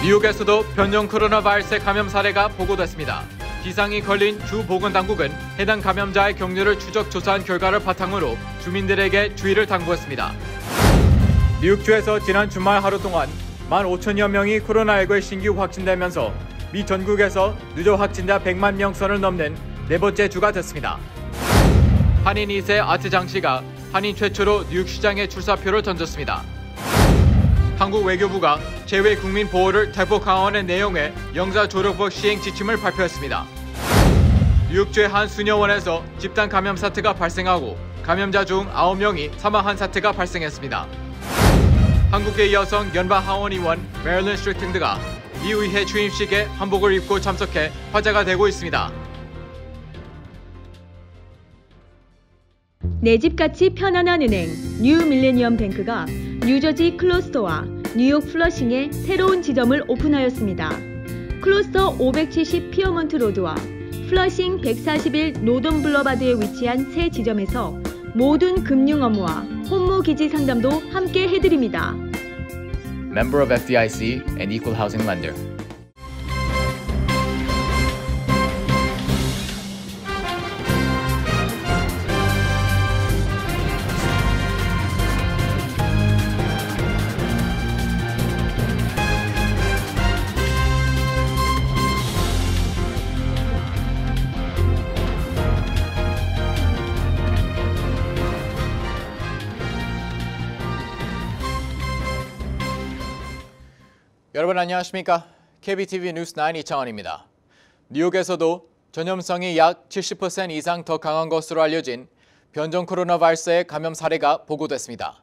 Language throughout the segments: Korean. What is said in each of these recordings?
뉴욕에서도 변종 코로나 바이러스의 감염 사례가 보고됐습니다. 기상이 걸린 주 보건당국은 해당 감염자의 경로를 추적 조사한 결과를 바탕으로 주민들에게 주의를 당부했습니다. 뉴욕주에서 지난 주말 하루 동안 15,000여 명이 코로나19에 신규 확진되면서 미 전국에서 누적 확진자 100만 명 선을 넘는 네 번째 주가 됐습니다. 한인 2세 아트장 씨가 한인 최초로 뉴욕 시장에 출사표를 던졌습니다. 한국 외교부가 재외 국민 보호를 대폭 강화하는 내용의 영자 조력법 시행 지침을 발표했습니다. 뉴욕주의 한 수녀원에서 집단 감염 사태가 발생하고 감염자 중 9명이 사망한 사태가 발생했습니다. 한국계 여성 연방 하원의원 메릴린 스트리킹드가 이 의회 취임식에 한복을 입고 참석해 화제가 되고 있습니다. 내 집같이 편안한 은행 뉴 밀레니엄 뱅크가 뉴저지 클로스터와 뉴욕 플러싱에 새로운 지점을 오픈하였습니다. 클로스터 570 피어먼트 로드와 플러싱 141 노던 블러바드에 위치한 새 지점에서 모든 금융 업무와 혼모 기지 상담도 함께 해드립니다. Member of FDIC and Equal Housing Lender. 여러분 안녕하십니까? KBTV 뉴스 9 이창원입니다. 뉴욕에서도 전염성이 약 70% 이상 더 강한 것으로 알려진 변종 코로나 바이러스의 감염 사례가 보고됐습니다.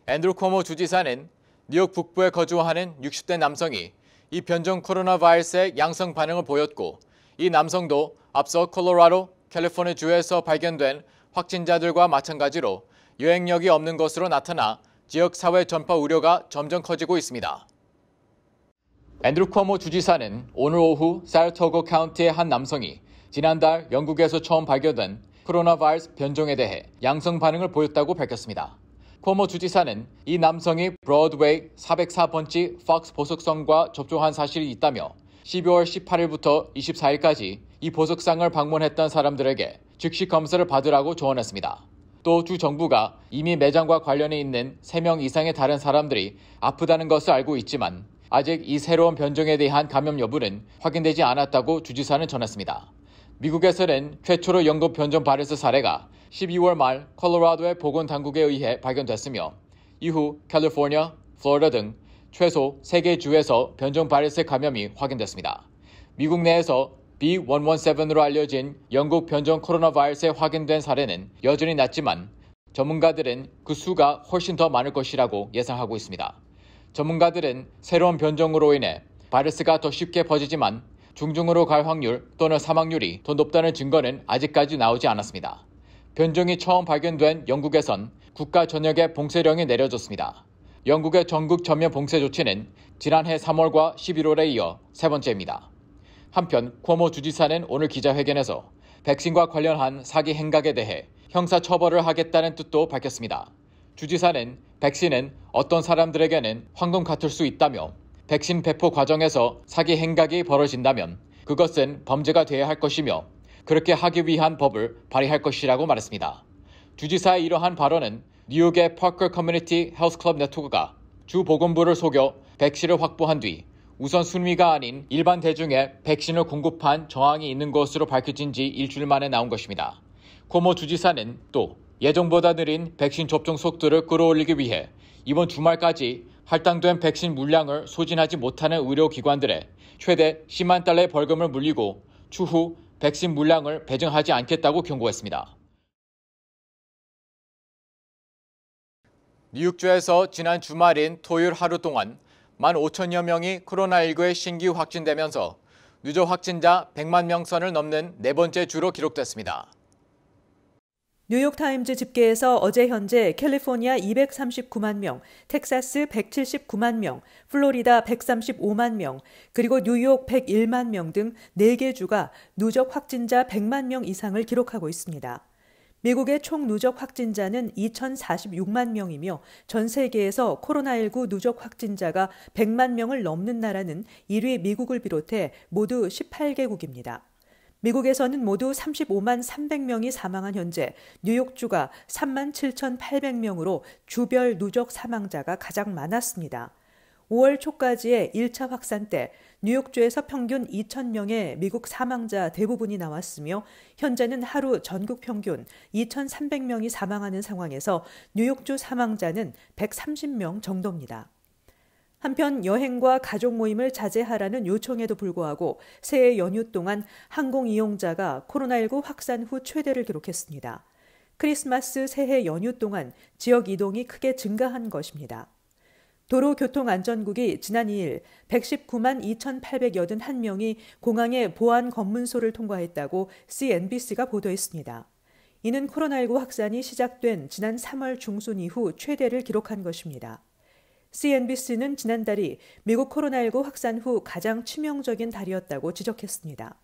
앤드루 쿼모 주지사는 뉴욕 북부에 거주하는 60대 남성이 이 변종 코로나 바이러스의 양성 반응을 보였고 이 남성도 앞서 콜로라도, 캘리포니아 주에서 발견된 확진자들과 마찬가지로 여행력이 없는 것으로 나타나 지역 사회 전파 우려가 점점 커지고 있습니다. 앤드루 쿼모 주지사는 오늘 오후 사라토가 카운티의 한 남성이 지난달 영국에서 처음 발견된 코로나 바이러스 변종에 대해 양성 반응을 보였다고 밝혔습니다. 쿼모 주지사는 이 남성이 브로드웨이 404번지 팍스 보석성과 접촉한 사실이 있다며 12월 18일부터 24일까지 이 보석상을 방문했던 사람들에게 즉시 검사를 받으라고 조언했습니다. 또 주 정부가 이미 매장과 관련이 있는 3명 이상의 다른 사람들이 아프다는 것을 알고 있지만 아직 이 새로운 변종에 대한 감염 여부는 확인되지 않았다고 주지사는 전했습니다. 미국에서는 최초로 영국 변종 바이러스 사례가 12월 말 콜로라도의 보건당국에 의해 발견됐으며 이후 캘리포니아, 플로리다 등 최소 3개 주에서 변종 바이러스 감염이 확인됐습니다. 미국 내에서 B117으로 알려진 영국 변종 코로나 바이러스에 확인된 사례는 여전히 낮지만 전문가들은 그 수가 훨씬 더 많을 것이라고 예상하고 있습니다. 전문가들은 새로운 변종으로 인해 바이러스가 더 쉽게 퍼지지만 중증으로 갈 확률 또는 사망률이 더 높다는 증거는 아직까지 나오지 않았습니다. 변종이 처음 발견된 영국에선 국가 전역에 봉쇄령이 내려졌습니다. 영국의 전국 전면 봉쇄 조치는 지난해 3월과 11월에 이어 세 번째입니다. 한편 쿼모 주지사는 오늘 기자회견에서 백신과 관련한 사기 행각에 대해 형사처벌을 하겠다는 뜻도 밝혔습니다. 주지사는 백신은 어떤 사람들에게는 황금 같을 수 있다며 백신 배포 과정에서 사기 행각이 벌어진다면 그것은 범죄가 되어야 할 것이며 그렇게 하기 위한 법을 발의할 것이라고 말했습니다. 주지사의 이러한 발언은 뉴욕의 파커 커뮤니티 헬스 클럽 네트워크가 주 보건부를 속여 백신을 확보한 뒤 우선순위가 아닌 일반 대중에 백신을 공급한 정황이 있는 것으로 밝혀진 지 일주일 만에 나온 것입니다. 쿼모 주지사는 또 예정보다 느린 백신 접종 속도를 끌어올리기 위해 이번 주말까지 할당된 백신 물량을 소진하지 못하는 의료기관들에 최대 10만 달러의 벌금을 물리고 추후 백신 물량을 배정하지 않겠다고 경고했습니다. 뉴욕주에서 지난 주말인 토요일 하루 동안 15,000여 명이 코로나19에 신규 확진되면서 누적 확진자 100만 명 선을 넘는 네 번째 주로 기록됐습니다. 뉴욕타임즈 집계에서 어제 현재 캘리포니아 239만 명, 텍사스 179만 명, 플로리다 135만 명, 그리고 뉴욕 101만 명 등 4개 주가 누적 확진자 100만 명 이상을 기록하고 있습니다. 미국의 총 누적 확진자는 2,046만 명이며 전 세계에서 코로나19 누적 확진자가 100만 명을 넘는 나라는 1위 미국을 비롯해 모두 18개국입니다. 미국에서는 모두 35만 300명이 사망한 현재 뉴욕주가 3만 7,800명으로 주별 누적 사망자가 가장 많았습니다. 5월 초까지의 1차 확산 때 뉴욕주에서 평균 2,000명의 미국 사망자 대부분이 나왔으며 현재는 하루 전국 평균 2,300명이 사망하는 상황에서 뉴욕주 사망자는 130명 정도입니다. 한편 여행과 가족 모임을 자제하라는 요청에도 불구하고 새해 연휴 동안 항공 이용자가 코로나19 확산 후 최대를 기록했습니다. 크리스마스 새해 연휴 동안 지역 이동이 크게 증가한 것입니다. 도로교통안전국이 지난 2일 119만 2,881명이 공항의 보안 검문소를 통과했다고 CNBC가 보도했습니다. 이는 코로나19 확산이 시작된 지난 3월 중순 이후 최대를 기록한 것입니다. CNBC는 지난달이 미국 코로나19 확산 후 가장 치명적인 달이었다고 지적했습니다.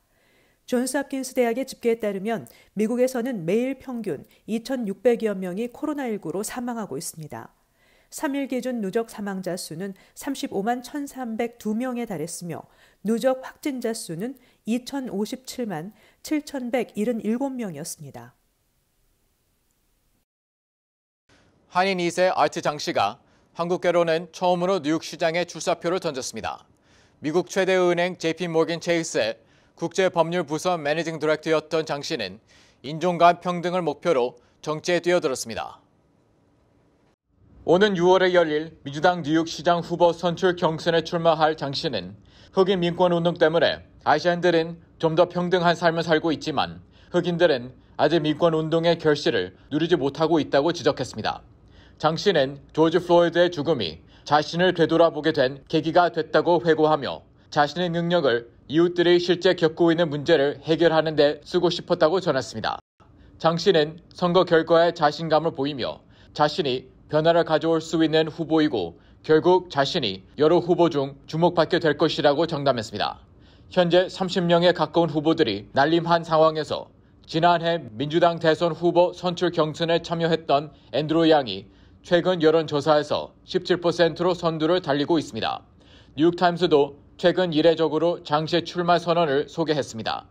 존스홉킨스 대학의 집계에 따르면 미국에서는 매일 평균 2,600여 명이 코로나19로 사망하고 있습니다. 3일 기준 누적 사망자 수는 35만 1,302명에 달했으며 누적 확진자 수는 2,057만 7,177명이었습니다. 한인 2세 아트 장 씨가 한국계로는 처음으로 뉴욕 시장에 출사표를 던졌습니다. 미국 최대 은행 JP 모건 체이스의 국제법률부서 매니징 디렉터였던 장 씨는 인종 간 평등을 목표로 정치에 뛰어들었습니다. 오는 6월에 열릴 민주당 뉴욕시장 후보 선출 경선에 출마할 장 씨는 흑인 민권운동 때문에 아시안들은 좀 더 평등한 삶을 살고 있지만 흑인들은 아직 민권운동의 결실을 누리지 못하고 있다고 지적했습니다. 장 씨는 조지 플로이드의 죽음이 자신을 되돌아보게 된 계기가 됐다고 회고하며 자신의 능력을 이웃들이 실제 겪고 있는 문제를 해결하는 데 쓰고 싶었다고 전했습니다. 장 씨는 선거 결과에 자신감을 보이며 자신이 변화를 가져올 수 있는 후보이고 결국 자신이 여러 후보 중 주목받게 될 것이라고 장담했습니다. 현재 30명에 가까운 후보들이 날림한 상황에서 지난해 민주당 대선 후보 선출 경선에 참여했던 앤드루 양이 최근 여론조사에서 17%로 선두를 달리고 있습니다. 뉴욕타임스도 최근 이례적으로 장 씨의 출마 선언을 소개했습니다.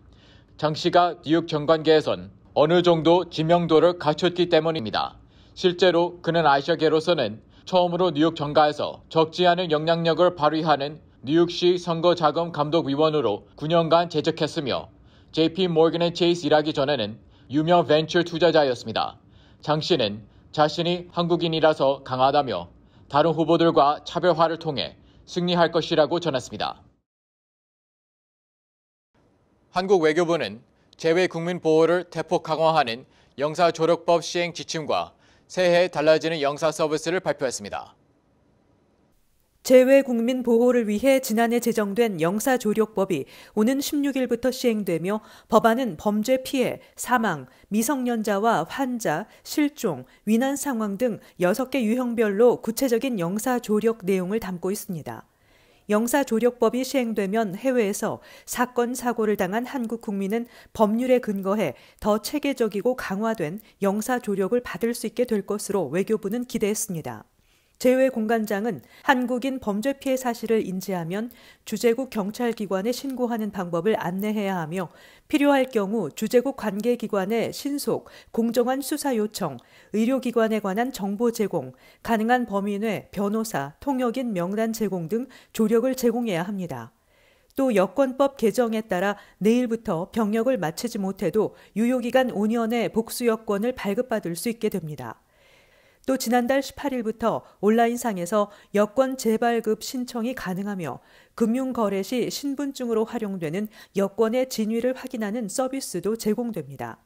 장 씨가 뉴욕 정관계에선 어느 정도 지명도를 갖췄기 때문입니다. 실제로 그는 아시아계로서는 처음으로 뉴욕 정가에서 적지 않은 영향력을 발휘하는 뉴욕시 선거자금감독위원으로 9년간 재직했으며 JP 모건 앤 체이스 일하기 전에는 유명 벤처 투자자였습니다. 장 씨는 자신이 한국인이라서 강하다며 다른 후보들과 차별화를 통해 승리할 것이라고 전했습니다. 한국 외교부는 재외 국민 보호를 대폭 강화하는 영사조력법 시행 지침과 새해 달라지는 영사 서비스를 발표했습니다. 재외 국민 보호를 위해 지난해 제정된 영사조력법이 오는 16일부터 시행되며 법안은 범죄 피해, 사망, 미성년자와 환자, 실종, 위난 상황 등 6개 유형별로 구체적인 영사조력 내용을 담고 있습니다. 영사조력법이 시행되면 해외에서 사건, 사고를 당한 한국 국민은 법률에 근거해 더 체계적이고 강화된 영사조력을 받을 수 있게 될 것으로 외교부는 기대했습니다. 재외공관장은 한국인 범죄 피해 사실을 인지하면 주재국 경찰기관에 신고하는 방법을 안내해야 하며 필요할 경우 주재국 관계기관에 신속, 공정한 수사 요청, 의료기관에 관한 정보 제공, 가능한 범위 내 변호사, 통역인 명단 제공 등 조력을 제공해야 합니다. 또 여권법 개정에 따라 내일부터 병역을 마치지 못해도 유효기간 5년의 복수 여권을 발급받을 수 있게 됩니다. 또 지난달 18일부터 온라인상에서 여권 재발급 신청이 가능하며 금융거래 시 신분증으로 활용되는 여권의 진위를 확인하는 서비스도 제공됩니다.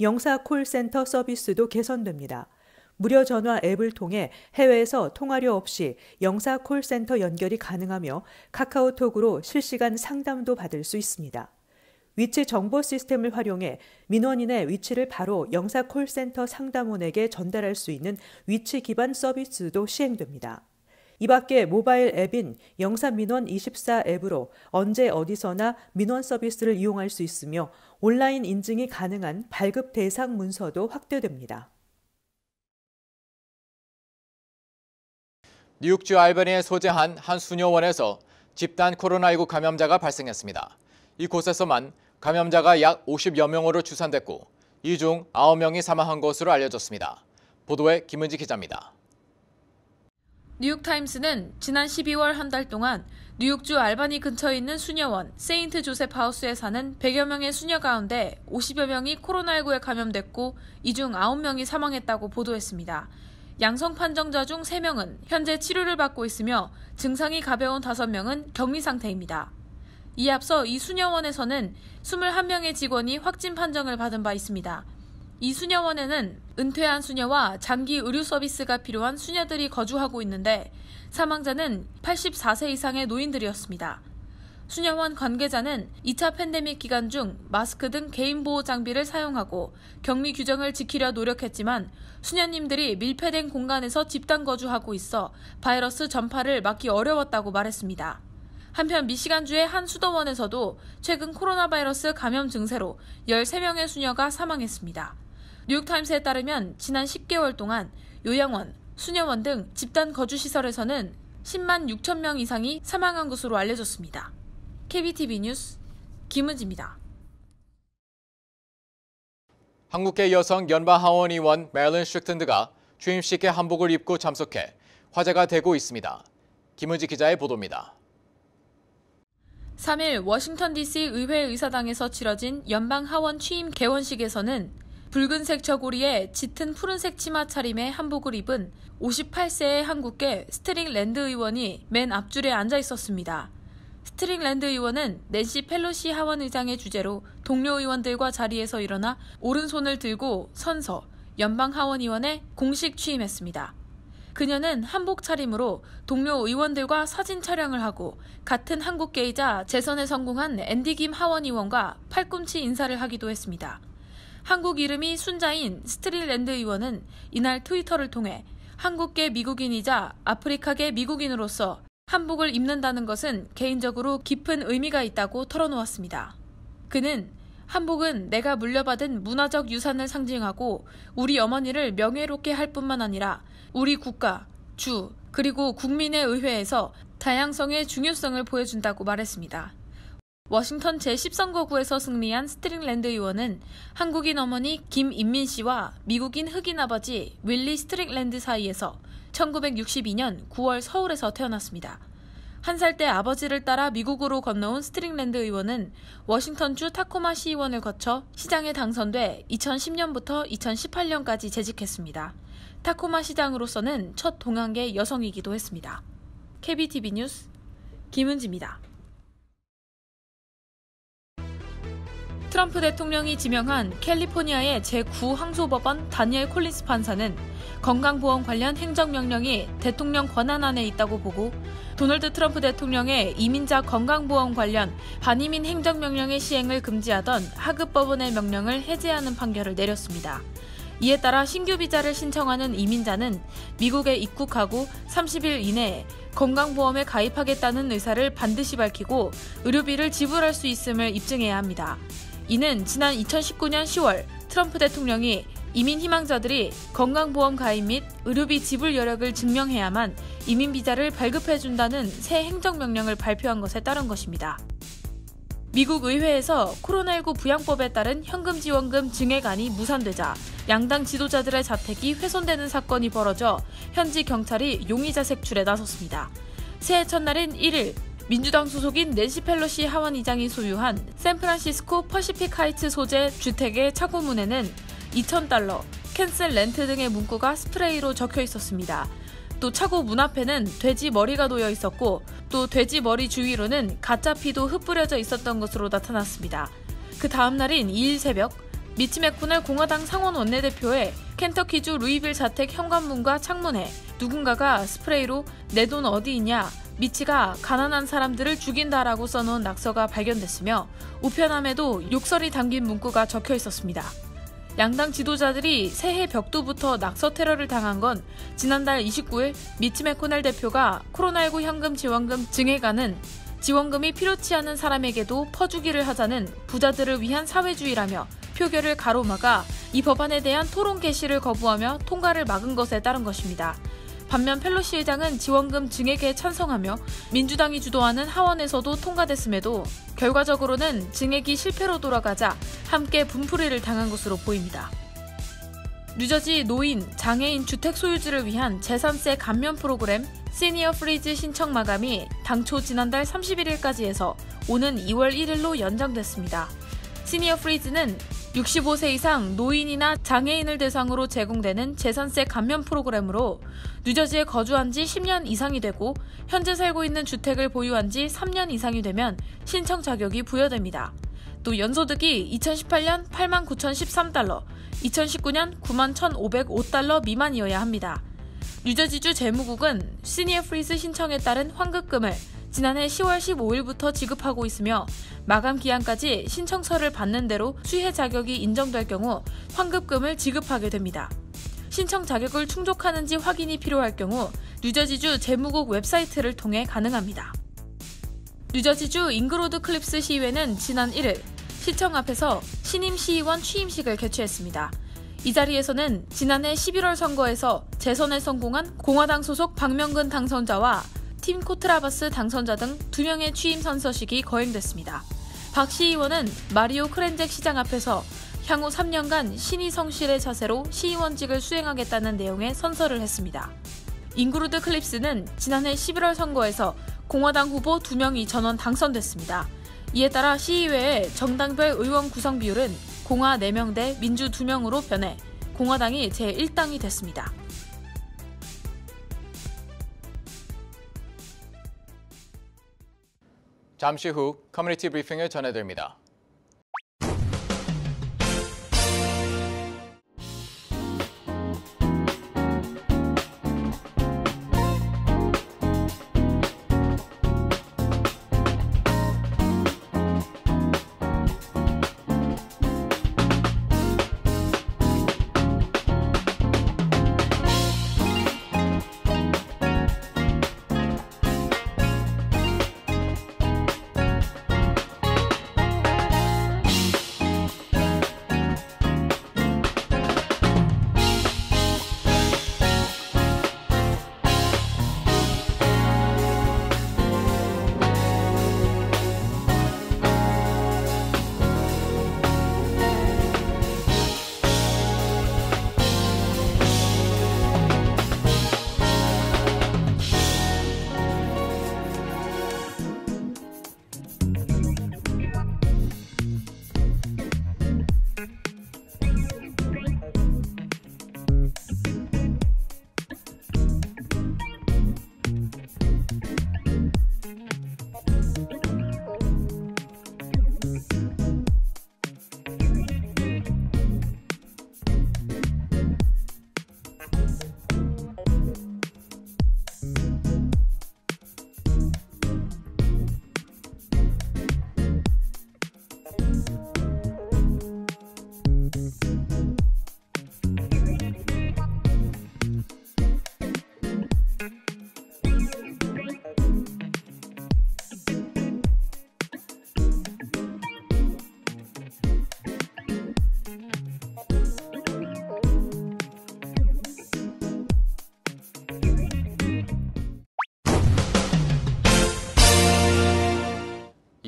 영사 콜센터 서비스도 개선됩니다. 무료 전화 앱을 통해 해외에서 통화료 없이 영사 콜센터 연결이 가능하며 카카오톡으로 실시간 상담도 받을 수 있습니다. 위치 정보 시스템을 활용해 민원인의 위치를 바로 영사 콜센터 상담원에게 전달할 수 있는 위치 기반 서비스도 시행됩니다. 이 밖에 모바일 앱인 영사민원24 앱으로 언제 어디서나 민원 서비스를 이용할 수 있으며 온라인 인증이 가능한 발급 대상 문서도 확대됩니다. 뉴욕주 알버니에 소재한 한 수녀원에서 집단 코로나19 감염자가 발생했습니다. 이곳에서만 감염자가 약 50여 명으로 추산됐고 이 중 9명이 사망한 것으로 알려졌습니다. 보도에 김은지 기자입니다. 뉴욕타임스는 지난 12월 한 달 동안 뉴욕주 알바니 근처에 있는 수녀원 세인트 조셉 하우스에 사는 100여 명의 수녀 가운데 50여 명이 코로나19에 감염됐고 이 중 9명이 사망했다고 보도했습니다. 양성 판정자 중 3명은 현재 치료를 받고 있으며 증상이 가벼운 5명은 격리 상태입니다. 이에 앞서 이 수녀원에서는 21명의 직원이 확진 판정을 받은 바 있습니다. 이 수녀원에는 은퇴한 수녀와 장기 의료 서비스가 필요한 수녀들이 거주하고 있는데 사망자는 84세 이상의 노인들이었습니다. 수녀원 관계자는 2차 팬데믹 기간 중 마스크 등 개인 보호 장비를 사용하고 격리 규정을 지키려 노력했지만 수녀님들이 밀폐된 공간에서 집단 거주하고 있어 바이러스 전파를 막기 어려웠다고 말했습니다. 한편 미시간주의 한 수도원에서도 최근 코로나 바이러스 감염 증세로 13명의 수녀가 사망했습니다. 뉴욕타임스에 따르면 지난 10개월 동안 요양원, 수녀원 등 집단 거주시설에서는 10만 6천 명 이상이 사망한 것으로 알려졌습니다. KBTV 뉴스 김은지입니다. 한국계 여성 연방하원의원 메릴린 스트릭랜드가 취임식에 한복을 입고 참석해 화제가 되고 있습니다. 김은지 기자의 보도입니다. 3일 워싱턴 DC 의회 의사당에서 치러진 연방하원 취임 개원식에서는 붉은색 저고리에 짙은 푸른색 치마 차림의 한복을 입은 58세의 한국계 스트릭랜드 의원이 맨 앞줄에 앉아 있었습니다. 스트릭랜드 의원은 낸시 펠로시 하원 의장의 주재로 동료 의원들과 자리에서 일어나 오른손을 들고 선서 연방하원의원에 공식 취임했습니다. 그녀는 한복 차림으로 동료 의원들과 사진 촬영을 하고 같은 한국계이자 재선에 성공한 앤디 김 하원의원과 팔꿈치 인사를 하기도 했습니다. 한국 이름이 순자인 스트릭랜드 의원은 이날 트위터를 통해 한국계 미국인이자 아프리카계 미국인으로서 한복을 입는다는 것은 개인적으로 깊은 의미가 있다고 털어놓았습니다. 그는 한복은 내가 물려받은 문화적 유산을 상징하고 우리 어머니를 명예롭게 할 뿐만 아니라 우리 국가, 주, 그리고 국민의 의회에서 다양성의 중요성을 보여준다고 말했습니다. 워싱턴 제10선거구에서 승리한 스트릭랜드 의원은 한국인 어머니 김인민 씨와 미국인 흑인 아버지 윌리 스트릭랜드 사이에서 1962년 9월 서울에서 태어났습니다. 1살 때 아버지를 따라 미국으로 건너온 스트릭랜드 의원은 워싱턴주 타코마 시의원을 거쳐 시장에 당선돼 2010년부터 2018년까지 재직했습니다. 타코마 시장으로서는 첫 동양계 여성이기도 했습니다. KBTV 뉴스 김은지입니다. 트럼프 대통령이 지명한 캘리포니아의 제9항소법원 다니엘 콜린스 판사는 건강보험 관련 행정명령이 대통령 권한안에 있다고 보고 도널드 트럼프 대통령의 이민자 건강보험 관련 반이민 행정명령의 시행을 금지하던 하급법원의 명령을 해제하는 판결을 내렸습니다. 이에 따라 신규 비자를 신청하는 이민자는 미국에 입국하고 30일 이내에 건강보험에 가입하겠다는 의사를 반드시 밝히고 의료비를 지불할 수 있음을 입증해야 합니다. 이는 지난 2019년 10월 트럼프 대통령이 이민 희망자들이 건강보험 가입 및 의료비 지불 여력을 증명해야만 이민 비자를 발급해준다는 새 행정명령을 발표한 것에 따른 것입니다. 미국 의회에서 코로나19 부양법에 따른 현금지원금 증액안이 무산되자 양당 지도자들의 자택이 훼손되는 사건이 벌어져 현지 경찰이 용의자 색출에 나섰습니다. 새해 첫날인 1일 민주당 소속인 낸시 펠로시 하원의장이 소유한 샌프란시스코 퍼시픽 하이츠 소재 주택의 차고문에는 $2,000, 캔슬 렌트 등의 문구가 스프레이로 적혀 있었습니다. 또 차고 문 앞에는 돼지 머리가 놓여 있었고 또 돼지 머리 주위로는 가짜 피도 흩뿌려져 있었던 것으로 나타났습니다. 그 다음 날인 2일 새벽 미치 맥코넬 공화당 상원 원내대표의 켄터키주 루이빌 자택 현관문과 창문에 누군가가 스프레이로 내 돈 어디 있냐, 미치가 가난한 사람들을 죽인다라고 써놓은 낙서가 발견됐으며 우편함에도 욕설이 담긴 문구가 적혀 있었습니다. 양당 지도자들이 새해 벽두부터 낙서 테러를 당한 건 지난달 29일 미치 매코넬 대표가 코로나19 현금 지원금 증액안은 지원금이 필요치 않은 사람에게도 퍼주기를 하자는 부자들을 위한 사회주의라며 표결을 가로막아 이 법안에 대한 토론 개시를 거부하며 통과를 막은 것에 따른 것입니다. 반면 펠로시 의장은 지원금 증액에 찬성하며 민주당이 주도하는 하원에서도 통과됐음에도 결과적으로는 증액이 실패로 돌아가자 함께 분풀이를 당한 것으로 보입니다. 뉴저지 노인, 장애인 주택 소유주를 위한 재산세 감면 프로그램 시니어 프리즈 신청 마감이 당초 지난달 31일까지 해서 오는 2월 1일로 연장됐습니다. 시니어 프리즈는 65세 이상 노인이나 장애인을 대상으로 제공되는 재산세 감면 프로그램으로 뉴저지에 거주한 지 10년 이상이 되고 현재 살고 있는 주택을 보유한 지 3년 이상이 되면 신청 자격이 부여됩니다. 또 연소득이 2018년 89,013달러, 2019년 91,505달러 미만이어야 합니다. 뉴저지주 재무국은 시니어 프리즈 신청에 따른 환급금을 지난해 10월 15일부터 지급하고 있으며 마감 기한까지 신청서를 받는 대로 수혜 자격이 인정될 경우 환급금을 지급하게 됩니다. 신청 자격을 충족하는지 확인이 필요할 경우 뉴저지주 재무국 웹사이트를 통해 가능합니다. 뉴저지주 잉그로드 클립스 시의회는 지난 1일 시청 앞에서 신임 시의원 취임식을 개최했습니다. 이 자리에서는 지난해 11월 선거에서 재선에 성공한 공화당 소속 박명근 당선자와 팀 코트라바스 당선자 등 2명의 취임 선서식이 거행됐습니다. 박 시의원은 마리오 크렌잭 시장 앞에서 향후 3년간 신의 성실의 자세로 시의원직을 수행하겠다는 내용의 선서를 했습니다. 잉그루드 클립스는 지난해 11월 선거에서 공화당 후보 2명이 전원 당선됐습니다. 이에 따라 시의회의 정당별 의원 구성 비율은 공화 4명 대 민주 2명으로 변해 공화당이 제1당이 됐습니다. 잠시 후 커뮤니티 브리핑을 전해드립니다.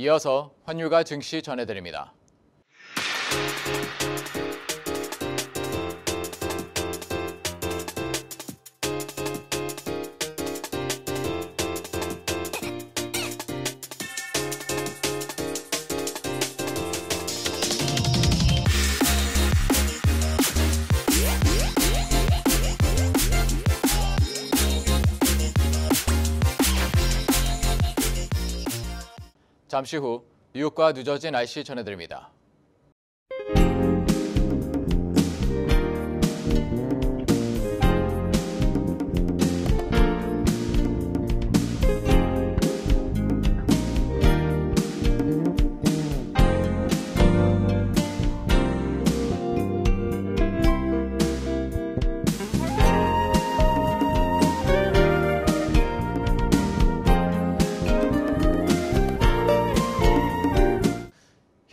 이어서 환율과 증시 전해드립니다. 잠시 후 뉴욕과 뉴저지 날씨 전해드립니다.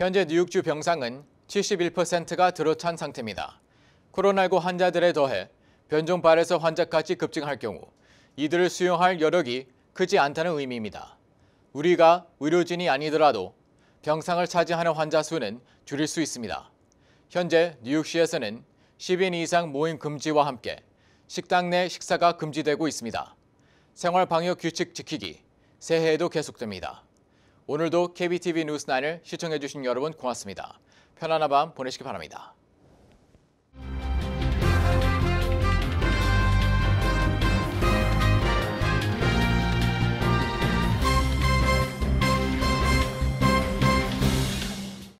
현재 뉴욕주 병상은 71%가 들어찬 상태입니다. 코로나19 환자들에 더해 변종 발에서 환자까지 급증할 경우 이들을 수용할 여력이 크지 않다는 의미입니다. 우리가 의료진이 아니더라도 병상을 차지하는 환자 수는 줄일 수 있습니다. 현재 뉴욕시에서는 10인 이상 모임 금지와 함께 식당 내 식사가 금지되고 있습니다. 생활 방역 규칙 지키기, 새해에도 계속됩니다. 오늘도 KBTV 뉴스9을 시청해주신 여러분 고맙습니다. 편안한 밤 보내시기 바랍니다.